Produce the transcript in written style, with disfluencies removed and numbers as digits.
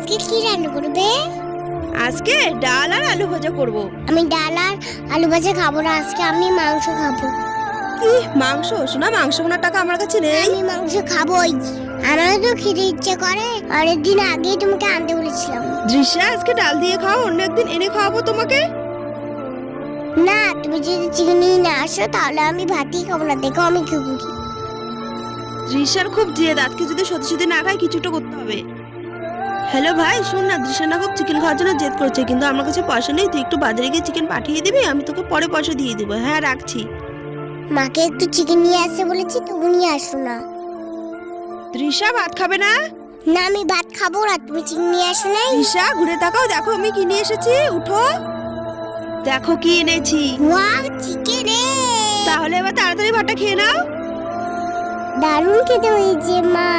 আজকে কি রান্না করবে? আজকে ডাল আর আলু ভাজা করব। আমি ডাল আর আলু ভাজা খাবো না, আজকে আমি মাংস খাবো। কি মাংস? শোনা, মাংস কেনার টাকা আমার কাছে নেই। আমি মাংস খাবোই। আমারও তো খেতে ইচ্ছে করে, অনেকদিন আগেই তোমাকে আনতে বলেছিলাম। দৃশ্যা, আজকে ডাল দিয়ে খাও, অন্য একদিন এনে খাওয়াবো তোমাকে। না, তুমি যদি চিকেন নিয়ে না আসো তাহলে আমি ভাতই খাবো না, দেখো আমি কি করি। দৃশ্যার খুব জেদ, আজকে যদি সত্যি সত্যি না খাই কিছুটা করতে হবে। হ্যালো ভাই, শোন না, দৃশ্যা না খুব চিকেন খাওয়ার জন্য জেদ করছে, কিন্তু আমার কাছে পয়সা নেই। তুই একটু বাজারে গিয়ে চিকেন পাঠিয়ে দিবি, আমি তোকে পরে পয়সা দিয়ে দিব। হ্যাঁ, রাখছি। মাকে একটু চিকেন নিয়ে আসতে বলেছি, তুমি নিয়ে আসো না। দৃশ্যা, ভাত খাবে না? না, আমি ভাত খাবো না, তুমি চিকেন নিয়ে আসো নাই। দৃশ্যা, ঘুরে তাকাও, দেখো আমি কি নিয়ে এসেছি। উঠো, দেখো কি এনেছি। Wow, chicken! তাহলে এবার তাড়াতাড়ি ভাতটা খেয়ে নাও। দারুণ খেতে হয়েছে মা।